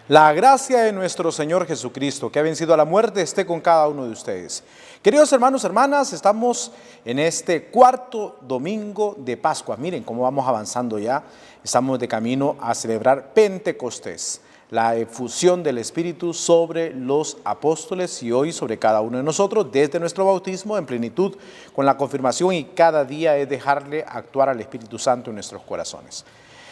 La gracia de nuestro Señor Jesucristo, que ha vencido a la muerte, esté con cada uno de ustedes. Queridos hermanos, hermanas, estamos en este cuarto domingo de Pascua. Miren cómo vamos avanzando ya. Estamos de camino a celebrar Pentecostés, la efusión del Espíritu sobre los apóstoles y hoy sobre cada uno de nosotros desde nuestro bautismo en plenitud con la confirmación, y cada día es dejarle actuar al Espíritu Santo en nuestros corazones.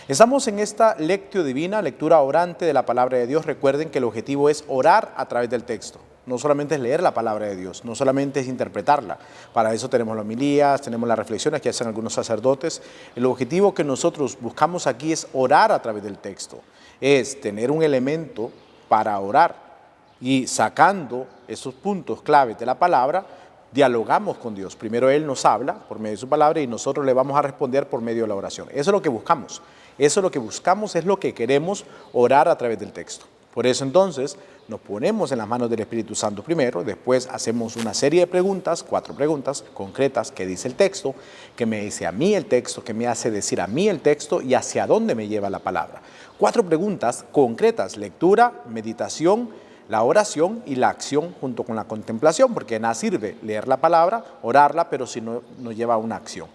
Estamos en esta lectio divina, lectura orante de la palabra de Dios. Recuerden que el objetivo es orar a través del texto. No solamente es leer la palabra de Dios, no solamente es interpretarla. Para eso tenemos las homilías, tenemos las reflexiones que hacen algunos sacerdotes. El objetivo que nosotros buscamos aquí es orar a través del texto. Es tener un elemento para orar y sacando esos puntos claves de la palabra, dialogamos con Dios. Primero Él nos habla por medio de su palabra y nosotros le vamos a responder por medio de la oración. Eso es lo que buscamos. Eso es lo que buscamos, es lo que queremos, orar a través del texto. Por eso entonces nos ponemos en las manos del Espíritu Santo primero, después hacemos una serie de preguntas, 4 preguntas concretas que dice el texto, que me dice a mí el texto, que me hace decir a mí el texto y hacia dónde me lleva la palabra. 4 preguntas concretas: lectura, meditación, la oración y la acción junto con la contemplación, porque nada sirve leer la palabra, orarla, pero si no nos lleva a una acción.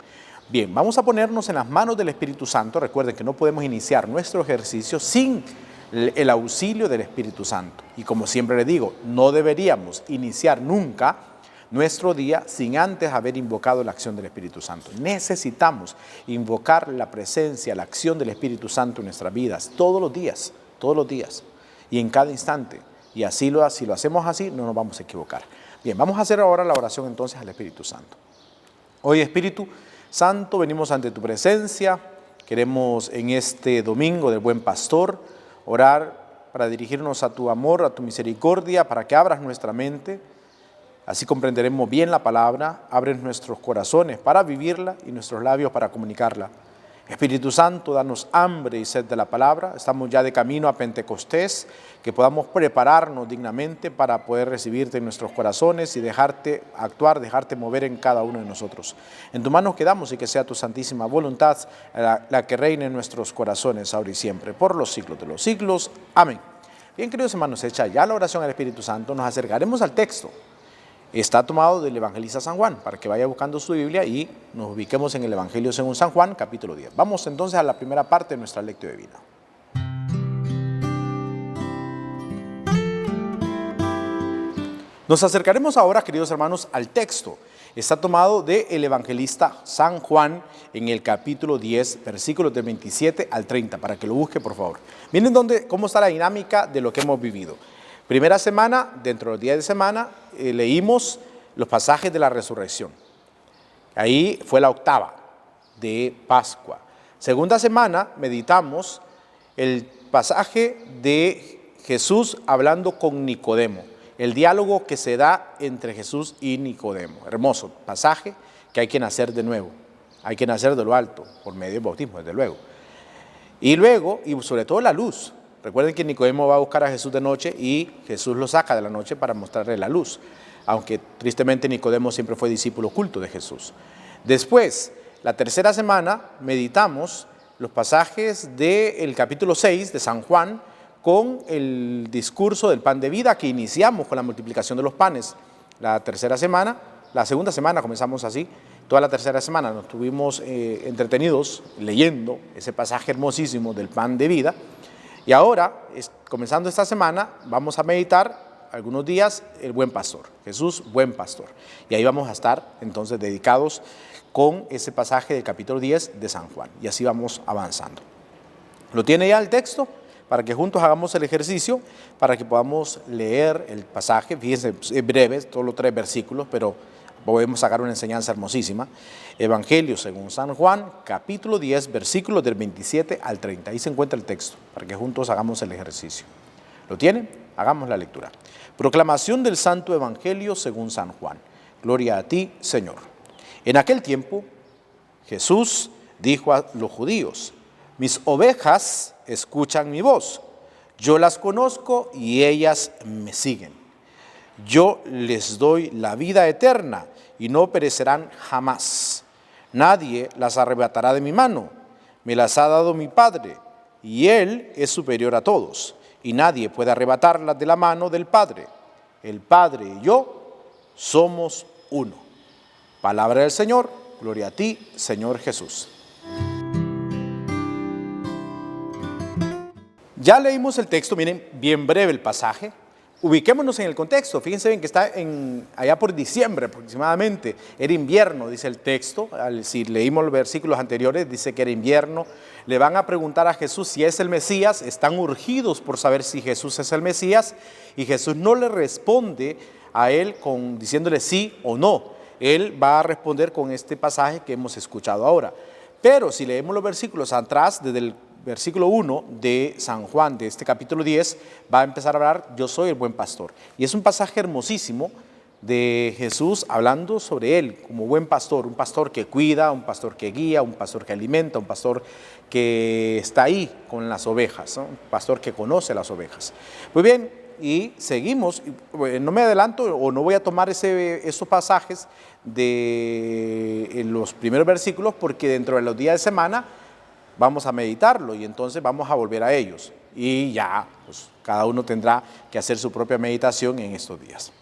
Bien, vamos a ponernos en las manos del Espíritu Santo. Recuerden que no podemos iniciar nuestro ejercicio sin el auxilio del Espíritu Santo. Y como siempre les digo, no deberíamos iniciar nunca nuestro día sin antes haber invocado la acción del Espíritu Santo. Necesitamos invocar la presencia, la acción del Espíritu Santo en nuestras vidas todos los días y en cada instante. Y si lo hacemos así, no nos vamos a equivocar. Bien, vamos a hacer ahora la oración entonces al Espíritu Santo. Hoy, Espíritu Santo, venimos ante tu presencia. Queremos en este domingo del Buen Pastor orar para dirigirnos a tu amor, a tu misericordia, para que abras nuestra mente. Así comprenderemos bien la palabra, abres nuestros corazones para vivirla y nuestros labios para comunicarla. Espíritu Santo, danos hambre y sed de la palabra. Estamos ya de camino a Pentecostés, que podamos prepararnos dignamente para poder recibirte en nuestros corazones y dejarte actuar, dejarte mover en cada uno de nosotros. En tus manos quedamos y que sea tu santísima voluntad la que reine en nuestros corazones ahora y siempre, por los siglos de los siglos. Amén. Bien, queridos hermanos, hecha ya la oración al Espíritu Santo, nos acercaremos al texto. Está tomado del Evangelista San Juan, para que vaya buscando su Biblia y nos ubiquemos en el Evangelio según San Juan, capítulo 10. Vamos entonces a la primera parte de nuestra lectio divina. Nos acercaremos ahora, queridos hermanos, al texto. Está tomado del Evangelista San Juan en el capítulo 10, versículos del 27 al 30, para que lo busque, por favor. Miren cómo está la dinámica de lo que hemos vivido. Primera semana, dentro de los días de semana, leímos los pasajes de la resurrección. Ahí fue la octava de Pascua. Segunda semana, meditamos el pasaje de Jesús hablando con Nicodemo, el diálogo que se da entre Jesús y Nicodemo. Hermoso pasaje que hay que nacer de nuevo, hay que nacer de lo alto, por medio del bautismo, desde luego. Y luego, y sobre todo la luz. Recuerden que Nicodemo va a buscar a Jesús de noche y Jesús lo saca de la noche para mostrarle la luz, aunque tristemente Nicodemo siempre fue discípulo oculto de Jesús. Después, la tercera semana, meditamos los pasajes del capítulo 6 de San Juan con el discurso del pan de vida que iniciamos con la multiplicación de los panes. La segunda semana comenzamos así. Toda la tercera semana nos tuvimos entretenidos leyendo ese pasaje hermosísimo del pan de vida. Y ahora, comenzando esta semana, vamos a meditar algunos días el Buen Pastor, Jesús Buen Pastor. Y ahí vamos a estar entonces dedicados con ese pasaje del capítulo 10 de San Juan. Y así vamos avanzando. ¿Lo tiene ya el texto? Para que juntos hagamos el ejercicio, para que podamos leer el pasaje. Fíjense, es breve, solo 3 versículos, pero podemos sacar una enseñanza hermosísima. Evangelio según San Juan, capítulo 10, versículos del 27 al 30. Ahí se encuentra el texto, para que juntos hagamos el ejercicio. ¿Lo tienen? Hagamos la lectura. Proclamación del Santo Evangelio según San Juan. Gloria a ti, Señor. En aquel tiempo, Jesús dijo a los judíos: mis ovejas escuchan mi voz. Yo las conozco y ellas me siguen. Yo les doy la vida eterna y no perecerán jamás. Nadie las arrebatará de mi mano. Me las ha dado mi Padre, y Él es superior a todos. y nadie puede arrebatarlas de la mano del Padre. El Padre y yo somos uno. Palabra del Señor, gloria a ti, Señor Jesús. Ya leímos el texto, miren, bien breve el pasaje. Ubiquémonos en el contexto. Fíjense bien que está allá por diciembre aproximadamente. Era invierno, dice el texto. Si leímos los versículos anteriores, dice que era invierno. Le van a preguntar a Jesús si es el Mesías. Están urgidos por saber si Jesús es el Mesías. Y Jesús no le responde a él diciéndole sí o no. Él va a responder con este pasaje que hemos escuchado ahora. Pero si leemos los versículos atrás, desde el versículo 1 de San Juan, de este capítulo 10, va a empezar a hablar, yo soy el buen pastor. Y es un pasaje hermosísimo de Jesús hablando sobre él como buen pastor, un pastor que cuida, un pastor que guía, un pastor que alimenta, un pastor que está ahí con las ovejas, ¿no? Un pastor que conoce las ovejas. Muy bien, y seguimos, no me adelanto o no voy a tomar esos pasajes de los primeros versículos porque dentro de los días de semana vamos a meditarlo y entonces vamos a volver a ellos. Y ya, pues cada uno tendrá que hacer su propia meditación en estos días.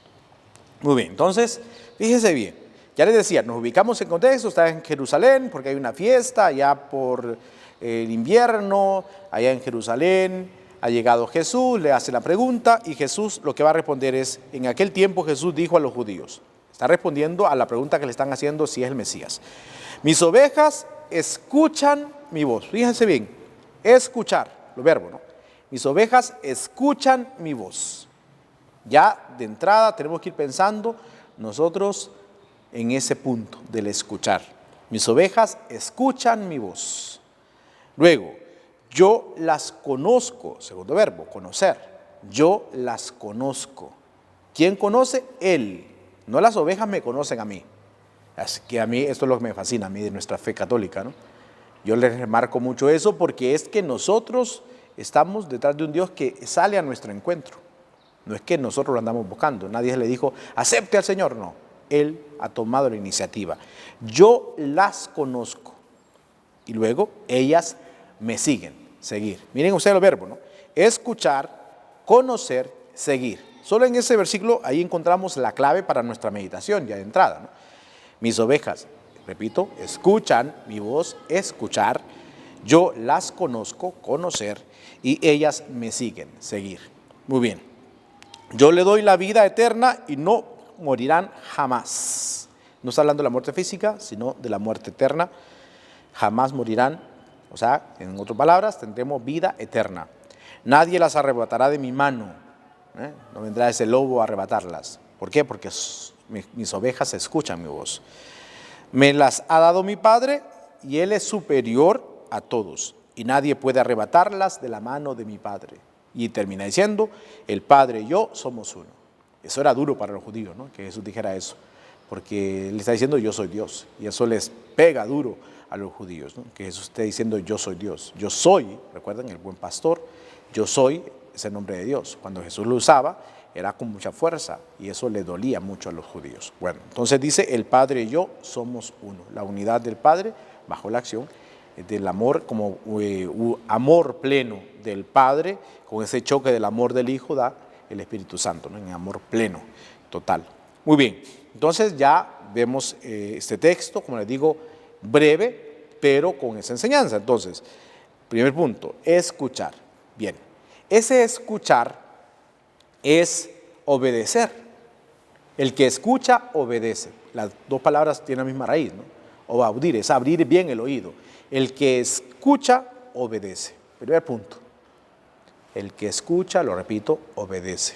Muy bien, entonces, fíjense bien. Ya les decía, nos ubicamos en contexto, está en Jerusalén porque hay una fiesta allá por el invierno, allá en Jerusalén. Ha llegado Jesús, le hace la pregunta y Jesús lo que va a responder es, en aquel tiempo Jesús dijo a los judíos, está respondiendo a la pregunta que le están haciendo si es el Mesías. Mis ovejas escuchan mi voz. Fíjense bien, escuchar, lo verbo, ¿no? Mis ovejas escuchan mi voz. Ya de entrada tenemos que ir pensando nosotros en ese punto del escuchar. Mis ovejas escuchan mi voz. Luego, yo las conozco, segundo verbo, conocer. Yo las conozco. ¿Quién conoce? Él. No las ovejas me conocen a mí. Así que a mí esto es lo que me fascina, a mí de nuestra fe católica, ¿no? Yo les remarco mucho eso porque es que nosotros estamos detrás de un Dios que sale a nuestro encuentro. No es que nosotros lo andamos buscando. Nadie le dijo, acepte al Señor. No, Él ha tomado la iniciativa. Yo las conozco. Y luego ellas me siguen, seguir. Miren ustedes el verbo, ¿no? Escuchar, conocer, seguir. Solo en ese versículo ahí encontramos la clave para nuestra meditación ya de entrada, ¿no? Mis ovejas, repito, escuchan mi voz, escuchar. Yo las conozco, conocer, y ellas me siguen, seguir. Muy bien. Yo le doy la vida eterna y no morirán jamás. No está hablando de la muerte física, sino de la muerte eterna. Jamás morirán. O sea, en otras palabras, tendremos vida eterna. Nadie las arrebatará de mi mano. No vendrá ese lobo a arrebatarlas. ¿Por qué? Porque mis ovejas escuchan mi voz. Me las ha dado mi Padre y Él es superior a todos. Y nadie puede arrebatarlas de la mano de mi Padre. Y termina diciendo, el Padre y yo somos uno. Eso era duro para los judíos, ¿no? Que Jesús dijera eso. Porque Él está diciendo, yo soy Dios. Y eso les pega duro a los judíos, ¿no? Que Jesús esté diciendo, yo soy Dios. Yo soy, recuerden, el buen pastor. Yo soy ese nombre de Dios. Cuando Jesús lo usaba, era con mucha fuerza. Y eso le dolía mucho a los judíos. Bueno, entonces dice, el Padre y yo somos uno. La unidad del Padre bajo la acción del amor, como amor pleno del Padre, con ese choque del amor del Hijo da el Espíritu Santo, ¿no? En amor pleno, total. Muy bien, entonces ya vemos este texto, como les digo, breve, pero con esa enseñanza. Entonces, primer punto, escuchar. Bien, ese escuchar es obedecer. El que escucha, obedece. Las dos palabras tienen la misma raíz, ¿no? O audir, es abrir bien el oído. El que escucha, obedece. Primer punto. El que escucha, lo repito, obedece.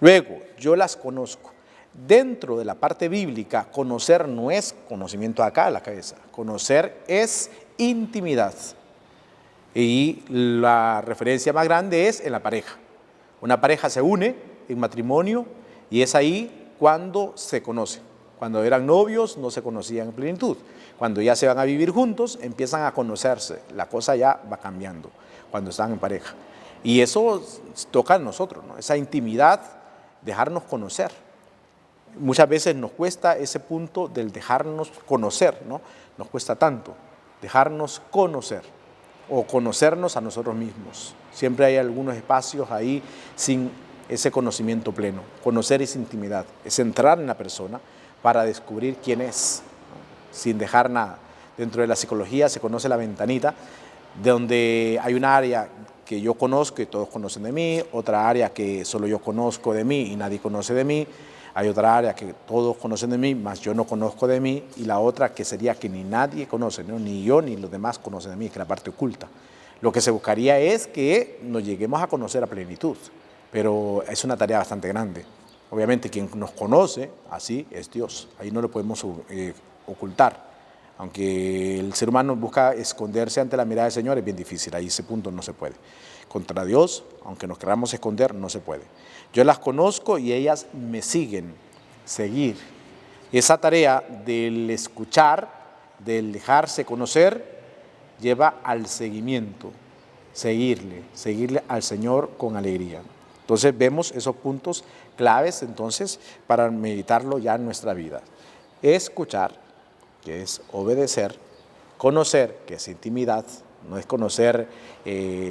Luego, yo las conozco. Dentro de la parte bíblica, conocer no es conocimiento acá en la cabeza. Conocer es intimidad. Y la referencia más grande es en la pareja. Una pareja se une en matrimonio y es ahí cuando se conocen. Cuando eran novios no se conocían en plenitud. Cuando ya se van a vivir juntos, empiezan a conocerse. La cosa ya va cambiando cuando están en pareja. Y eso toca a nosotros, ¿no? Esa intimidad, dejarnos conocer. Muchas veces nos cuesta ese punto del dejarnos conocer, ¿no? Nos cuesta tanto dejarnos conocer o conocernos a nosotros mismos. Siempre hay algunos espacios ahí sin ese conocimiento pleno. Conocer esa intimidad, es entrar en la persona para descubrir quién es, ¿no? Sin dejar nada. Dentro de la psicología se conoce la ventanita, donde hay un área que yo conozco y todos conocen de mí, otra área que solo yo conozco de mí y nadie conoce de mí, hay otra área que todos conocen de mí, más yo no conozco de mí, y la otra que sería que ni nadie conoce, ¿no? Ni yo ni los demás conocen de mí, que es la parte oculta. Lo que se buscaría es que nos lleguemos a conocer a plenitud, pero es una tarea bastante grande. Obviamente quien nos conoce así es Dios, ahí no lo podemos ocultar. Aunque el ser humano busca esconderse ante la mirada del Señor, es bien difícil, ahí ese punto no se puede. Contra Dios, aunque nos queramos esconder, no se puede. Yo las conozco y ellas me siguen, seguir. Esa tarea del escuchar, del dejarse conocer, lleva al seguimiento, seguirle al Señor con alegría. Entonces vemos esos puntos claves entonces para meditarlo ya en nuestra vida. Escuchar, que es obedecer; conocer, que es intimidad, no es conocer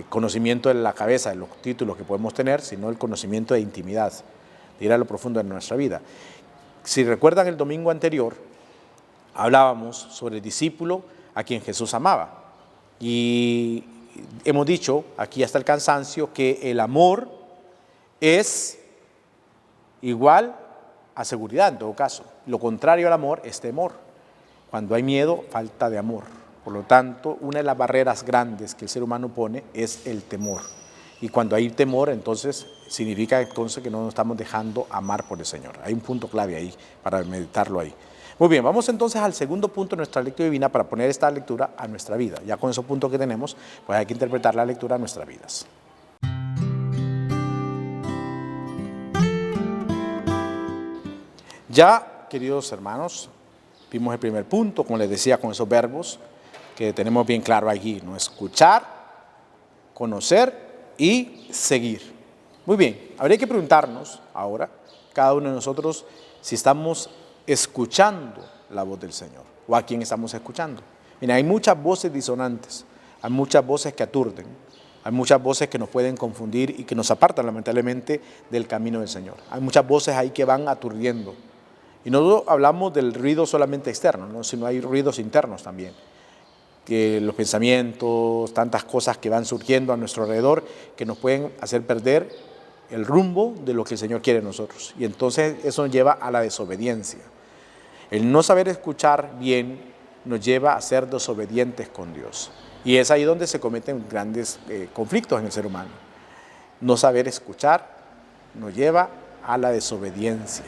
conocimiento de la cabeza, de los títulos que podemos tener, sino el conocimiento de intimidad, de ir a lo profundo de nuestra vida. Si recuerdan el domingo anterior, hablábamos sobre el discípulo a quien Jesús amaba. Y hemos dicho aquí hasta el cansancio que el amor es igual a seguridad en todo caso. Lo contrario al amor es temor. Cuando hay miedo, falta de amor. Por lo tanto, una de las barreras grandes que el ser humano pone es el temor. Y cuando hay temor, entonces significa entonces que no nos estamos dejando amar por el Señor. Hay un punto clave ahí para meditarlo ahí. Muy bien, vamos entonces al segundo punto de nuestra lectura divina para poner esta lectura a nuestra vida. Ya con esos puntos que tenemos, pues hay que interpretar la lectura a nuestras vidas. Ya, queridos hermanos, vimos el primer punto, como les decía, con esos verbos que tenemos bien claro allí, ¿no? Escuchar, conocer y seguir. Muy bien, habría que preguntarnos ahora, cada uno de nosotros, si estamos escuchando la voz del Señor o a quién estamos escuchando. Mira, hay muchas voces disonantes, hay muchas voces que aturden, hay muchas voces que nos pueden confundir y que nos apartan lamentablemente del camino del Señor. Hay muchas voces ahí que van aturdiendo. Y no hablamos del ruido solamente externo, ¿no? Sino hay ruidos internos también. Que los pensamientos, tantas cosas que van surgiendo a nuestro alrededor que nos pueden hacer perder el rumbo de lo que el Señor quiere de nosotros. Y entonces eso nos lleva a la desobediencia. El no saber escuchar bien nos lleva a ser desobedientes con Dios. Y es ahí donde se cometen grandes conflictos en el ser humano. No saber escuchar nos lleva a la desobediencia.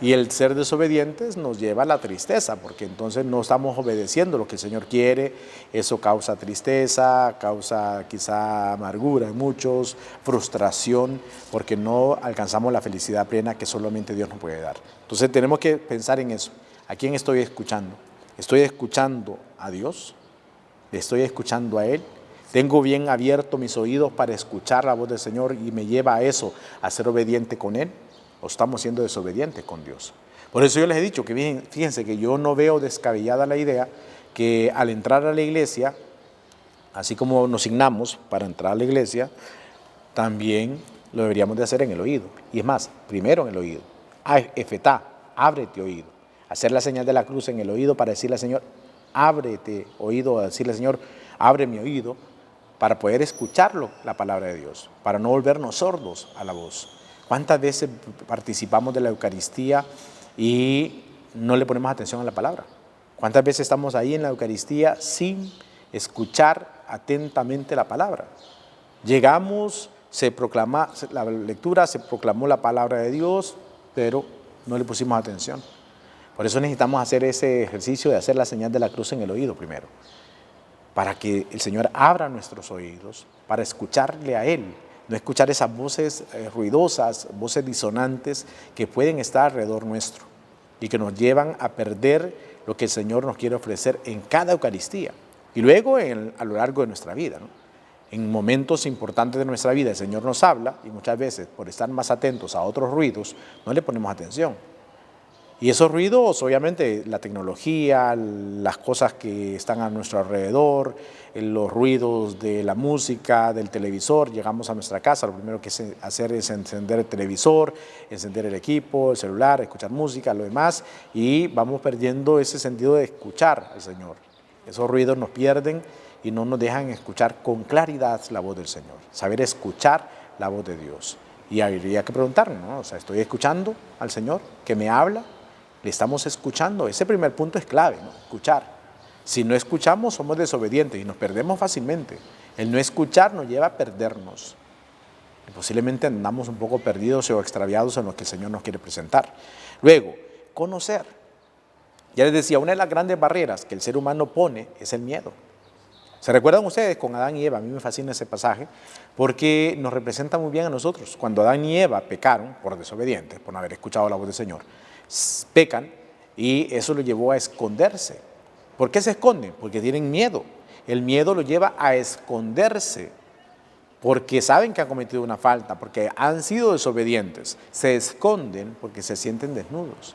Y el ser desobedientes nos lleva a la tristeza, porque entonces no estamos obedeciendo lo que el Señor quiere. Eso causa tristeza, causa quizá amargura en muchos, frustración, porque no alcanzamos la felicidad plena que solamente Dios nos puede dar. Entonces tenemos que pensar en eso. ¿A quién estoy escuchando? ¿Estoy escuchando a Dios? ¿Le estoy escuchando a Él? ¿Tengo bien abiertos mis oídos para escuchar la voz del Señor y me lleva a eso, a ser obediente con Él? ¿O estamos siendo desobedientes con Dios? Por eso yo les he dicho que fíjense que yo no veo descabellada la idea que al entrar a la iglesia, así como nos signamos para entrar a la iglesia, también lo deberíamos de hacer en el oído. Y es más, primero en el oído. Efetá, ábrete oído. Hacer la señal de la cruz en el oído para decirle al Señor, ábrete oído, decirle al Señor, abre mi oído, para poder escucharlo, la palabra de Dios, para no volvernos sordos a la voz. ¿Cuántas veces participamos de la Eucaristía y no le ponemos atención a la palabra? ¿Cuántas veces estamos ahí en la Eucaristía sin escuchar atentamente la palabra? Llegamos, la lectura, se proclamó la palabra de Dios, pero no le pusimos atención. Por eso necesitamos hacer ese ejercicio de hacer la señal de la cruz en el oído primero, para que el Señor abra nuestros oídos, para escucharle a Él. No escuchar esas voces ruidosas, voces disonantes que pueden estar alrededor nuestro y que nos llevan a perder lo que el Señor nos quiere ofrecer en cada Eucaristía y luego a lo largo de nuestra vida, ¿no? En momentos importantes de nuestra vida el Señor nos habla y muchas veces por estar más atentos a otros ruidos no le ponemos atención. Y esos ruidos, obviamente, la tecnología, las cosas que están a nuestro alrededor, los ruidos de la música, del televisor, llegamos a nuestra casa, lo primero que hacer es encender el televisor, encender el equipo, el celular, escuchar música, lo demás, y vamos perdiendo ese sentido de escuchar al Señor. Esos ruidos nos pierden y no nos dejan escuchar con claridad la voz del Señor, saber escuchar la voz de Dios. Y habría que preguntarnos, ¿no? O sea, ¿estoy escuchando al Señor que me habla? ¿Le estamos escuchando? Ese primer punto es clave, ¿no? Escuchar. Si no escuchamos, somos desobedientes y nos perdemos fácilmente. El no escuchar nos lleva a perdernos. Y posiblemente andamos un poco perdidos o extraviados en lo que el Señor nos quiere presentar. Luego, conocer. Ya les decía, una de las grandes barreras que el ser humano pone es el miedo. ¿Se recuerdan ustedes con Adán y Eva? A mí me fascina ese pasaje porque nos representa muy bien a nosotros. Cuando Adán y Eva pecaron por desobedientes, por no haber escuchado la voz del Señor, pecan y eso lo llevó a esconderse. ¿Por qué se esconden? Porque tienen miedo. El miedo lo lleva a esconderse porque saben que han cometido una falta, porque han sido desobedientes. Se esconden porque se sienten desnudos.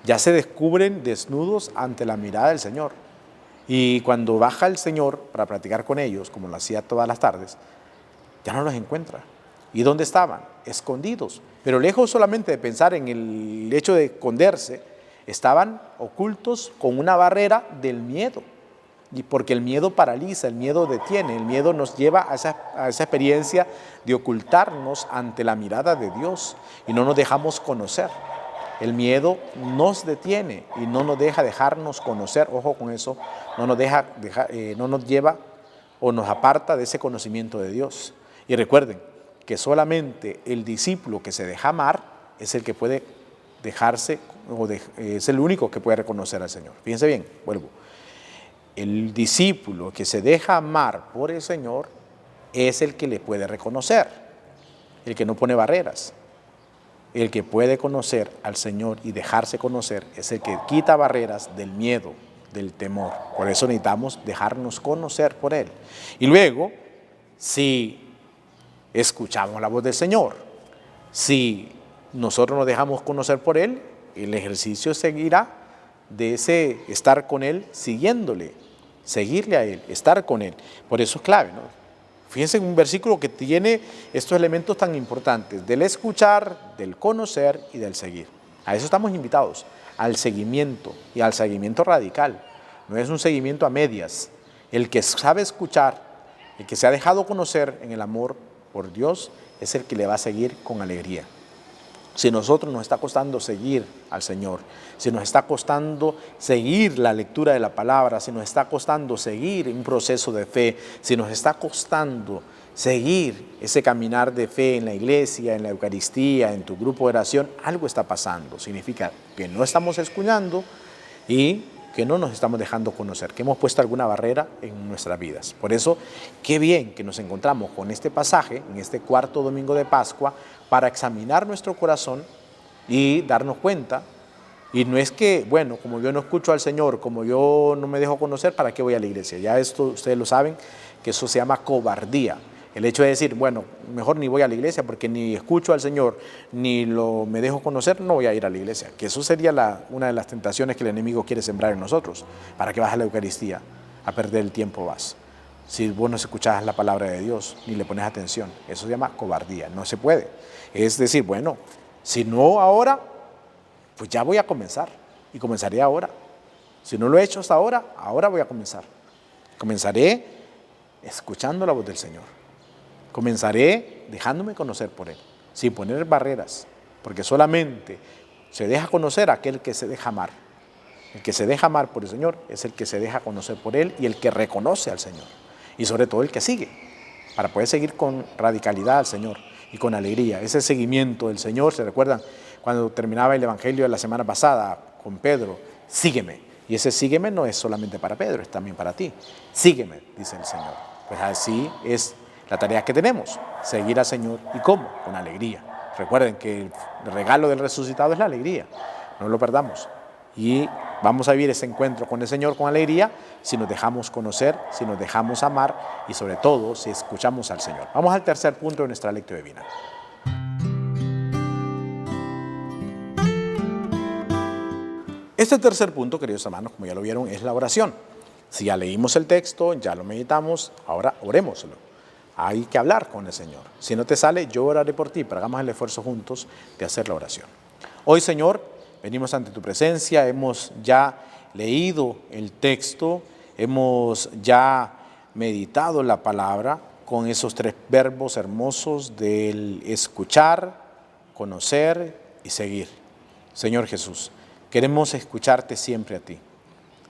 Ya se descubren desnudos ante la mirada del Señor. Y cuando baja el Señor para platicar con ellos, como lo hacía todas las tardes, ya no los encuentra. ¿Y dónde estaban? Escondidos. Pero lejos solamente de pensar en el hecho de esconderse, estaban ocultos con una barrera del miedo. Y porque el miedo paraliza, el miedo detiene, el miedo nos lleva a esa experiencia de ocultarnos ante la mirada de Dios y no nos dejamos conocer. El miedo nos detiene y no nos deja dejarnos conocer, ojo con eso, no nos lleva o nos aparta de ese conocimiento de Dios. Y recuerden que solamente el discípulo que se deja amar es el que puede dejarse, es el único que puede reconocer al Señor. Fíjense bien, vuelvo. El discípulo que se deja amar por el Señor es el que le puede reconocer, el que no pone barreras. El que puede conocer al Señor y dejarse conocer es el que quita barreras del miedo, del temor. Por eso necesitamos dejarnos conocer por Él. Y luego, si escuchamos la voz del Señor, si nosotros nos dejamos conocer por Él, el ejercicio seguirá de ese estar con Él, siguiéndole, seguirle a Él, estar con Él. Por eso es clave, ¿no? Fíjense en un versículo que tiene estos elementos tan importantes, del escuchar, del conocer y del seguir. A eso estamos invitados, al seguimiento y al seguimiento radical. No es un seguimiento a medias. El que sabe escuchar, el que se ha dejado conocer en el amor por Dios, es el que le va a seguir con alegría. Si a nosotros nos está costando seguir al Señor, si nos está costando seguir la lectura de la palabra, si nos está costando seguir un proceso de fe, si nos está costando seguir ese caminar de fe en la iglesia, en la Eucaristía, en tu grupo de oración, algo está pasando. Significa que no estamos escuchando y que no nos estamos dejando conocer, que hemos puesto alguna barrera en nuestras vidas. Por eso, qué bien que nos encontramos con este pasaje, en este cuarto domingo de Pascua, para examinar nuestro corazón y darnos cuenta. Y no es que, bueno, como yo no escucho al Señor, como yo no me dejo conocer, ¿para qué voy a la iglesia? Ya esto ustedes lo saben, que eso se llama cobardía. El hecho de decir, bueno, mejor ni voy a la iglesia porque ni escucho al Señor, ni me dejo conocer, no voy a ir a la iglesia. Que eso sería una de las tentaciones que el enemigo quiere sembrar en nosotros. ¿Para qué vas a la Eucaristía? A perder el tiempo vas. Si vos no escuchás la palabra de Dios, ni le pones atención. Eso se llama cobardía, no se puede. Es decir, bueno, si no ahora, pues ya voy a comenzar. Y comenzaré ahora. Si no lo he hecho hasta ahora, ahora voy a comenzar. Comenzaré escuchando la voz del Señor. Comenzaré dejándome conocer por Él, sin poner barreras, porque solamente se deja conocer aquel que se deja amar. El que se deja amar por el Señor es el que se deja conocer por Él y el que reconoce al Señor. Y sobre todo el que sigue, para poder seguir con radicalidad al Señor y con alegría. Ese seguimiento del Señor, ¿se recuerdan? Cuando terminaba el Evangelio de la semana pasada con Pedro, sígueme. Y ese sígueme no es solamente para Pedro, es también para ti. Sígueme, dice el Señor. Pues así es la tarea que tenemos, seguir al Señor. ¿Y cómo? Con alegría. Recuerden que el regalo del resucitado es la alegría, no lo perdamos. Y vamos a vivir ese encuentro con el Señor con alegría si nos dejamos conocer, si nos dejamos amar y sobre todo si escuchamos al Señor. Vamos al tercer punto de nuestra lectio divina. Este tercer punto, queridos hermanos, como ya lo vieron, es la oración. Si ya leímos el texto, ya lo meditamos, ahora orémoslo. Hay que hablar con el Señor. Si no te sale, yo oraré por ti, pero hagamos el esfuerzo juntos de hacer la oración. Hoy, Señor, venimos ante tu presencia, hemos ya leído el texto, hemos ya meditado la palabra con esos tres verbos hermosos del escuchar, conocer y seguir. Señor Jesús, queremos escucharte siempre a ti.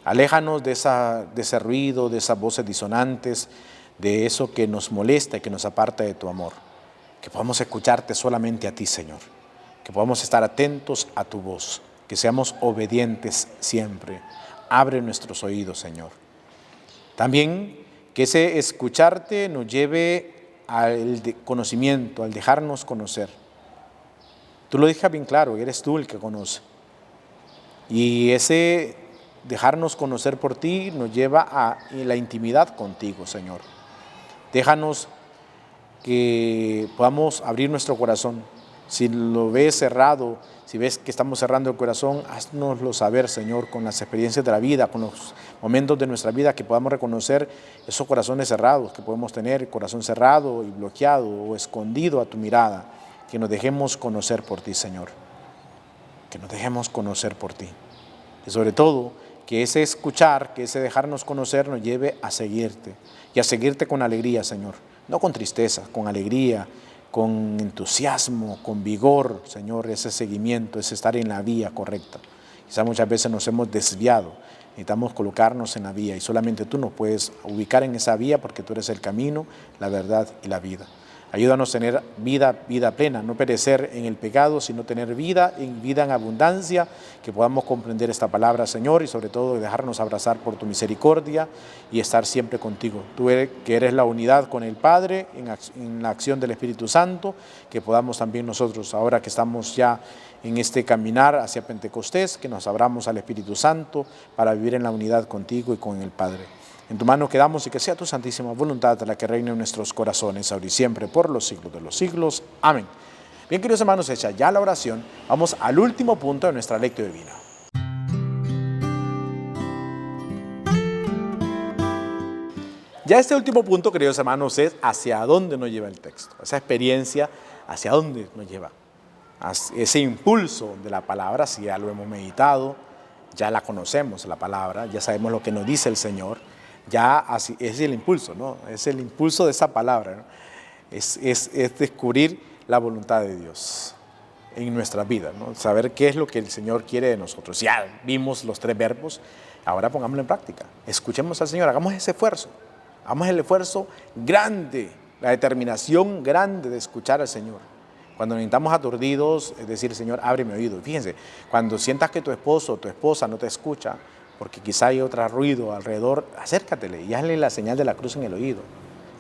Aléjanos de ese ruido, de esas voces disonantes, de eso que nos molesta y que nos aparta de tu amor. Que podamos escucharte solamente a ti, Señor. Que podamos estar atentos a tu voz. Que seamos obedientes siempre. Abre nuestros oídos, Señor. También que ese escucharte nos lleve al conocimiento, al dejarnos conocer. Tú lo dejas bien claro, eres tú el que conoce. Y ese dejarnos conocer por ti nos lleva a la intimidad contigo, Señor. Déjanos que podamos abrir nuestro corazón. Si lo ves cerrado, si ves que estamos cerrando el corazón, haznoslo saber, Señor, con las experiencias de la vida, con los momentos de nuestra vida, que podamos reconocer esos corazones cerrados que podemos tener, corazón cerrado y bloqueado o escondido a tu mirada, que nos dejemos conocer por ti, Señor, que nos dejemos conocer por ti. Y sobre todo, que ese escuchar, que ese dejarnos conocer nos lleve a seguirte, y a seguirte con alegría, Señor, no con tristeza, con alegría, con entusiasmo, con vigor, Señor, ese seguimiento, ese estar en la vía correcta. Quizás muchas veces nos hemos desviado, necesitamos colocarnos en la vía y solamente tú nos puedes ubicar en esa vía porque tú eres el camino, la verdad y la vida. Ayúdanos a tener vida plena, no perecer en el pecado, sino tener vida en abundancia, que podamos comprender esta palabra, Señor, y sobre todo dejarnos abrazar por tu misericordia y estar siempre contigo. Tú que eres la unidad con el Padre en la acción del Espíritu Santo, que podamos también nosotros, ahora que estamos ya en este caminar hacia Pentecostés, que nos abramos al Espíritu Santo para vivir en la unidad contigo y con el Padre. En tu mano quedamos y que sea tu santísima voluntad la que reine en nuestros corazones, ahora y siempre, por los siglos de los siglos. Amén. Bien, queridos hermanos, hecha ya la oración, vamos al último punto de nuestra lectio divina. Ya este último punto, queridos hermanos, es hacia dónde nos lleva el texto. Esa experiencia, hacia dónde nos lleva. Ese impulso de la palabra, si ya lo hemos meditado, ya la conocemos la palabra, ya sabemos lo que nos dice el Señor. Ya así es el impulso, ¿no? Es el impulso de esa palabra, ¿no? Es descubrir la voluntad de Dios en nuestra vida, ¿no? Saber qué es lo que el Señor quiere de nosotros. Ya vimos los tres verbos, ahora pongámoslo en práctica. Escuchemos al Señor, hagamos ese esfuerzo. Hagamos el esfuerzo grande, la determinación grande de escuchar al Señor. Cuando nos sintamos aturdidos, es decir, Señor, abre mi oído. Fíjense, cuando sientas que tu esposo o tu esposa no te escucha, porque quizá hay otro ruido alrededor, acércatele y hazle la señal de la cruz en el oído.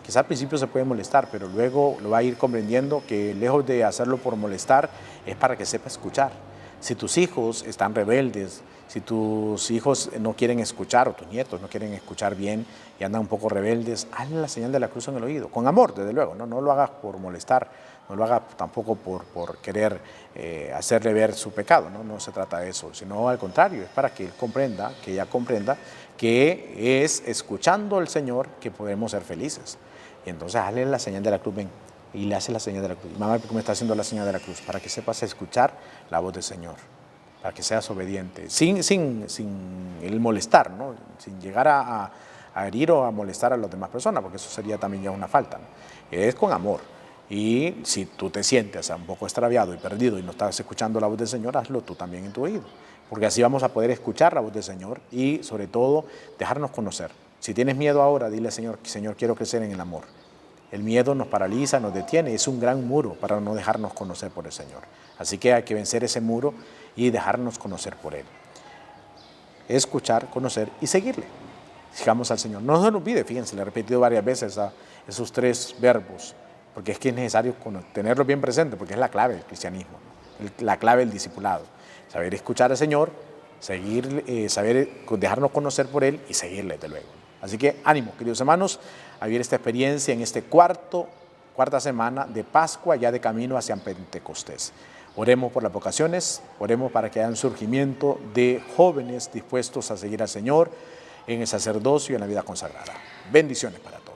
Quizá al principio se puede molestar, pero luego lo va a ir comprendiendo que lejos de hacerlo por molestar, es para que sepa escuchar. Si tus hijos están rebeldes, si tus hijos no quieren escuchar o tus nietos no quieren escuchar bien y andan un poco rebeldes, hazle la señal de la cruz en el oído, con amor, desde luego, no lo hagas por molestar, no lo hagas tampoco por querer hacerle ver su pecado, no se trata de eso, sino al contrario, es para que él comprenda, que ella comprenda que es escuchando al Señor que podemos ser felices. Y entonces hazle la señal de la cruz, ven, y le hace la señal de la cruz. Mamá, ¿por qué me está haciendo la señal de la cruz? Para que sepas escuchar la voz del Señor, para que seas obediente, sin el molestar, ¿no? Sin llegar a herir o a molestar a las demás personas, porque eso sería también ya una falta, ¿no? Es con amor. Y si tú te sientes un poco extraviado y perdido y no estás escuchando la voz del Señor, hazlo tú también en tu oído, porque así vamos a poder escuchar la voz del Señor y sobre todo dejarnos conocer. Si tienes miedo ahora, dile al Señor, Señor, quiero crecer en el amor. El miedo nos paraliza, nos detiene, es un gran muro para no dejarnos conocer por el Señor. Así que hay que vencer ese muro y dejarnos conocer por Él. Escuchar, conocer y seguirle. Sigamos al Señor. No se nos olvide, fíjense, le he repetido varias veces esos tres verbos, porque es que es necesario tenerlos bien presentes, porque es la clave del cristianismo, la clave del discipulado. Saber escuchar al Señor, saber dejarnos conocer por Él y seguirle, desde luego. Así que ánimo, queridos hermanos, a vivir esta experiencia en este cuarta semana de Pascua, ya de camino hacia Pentecostés. Oremos por las vocaciones, oremos para que haya un surgimiento de jóvenes dispuestos a seguir al Señor en el sacerdocio y en la vida consagrada. Bendiciones para todos.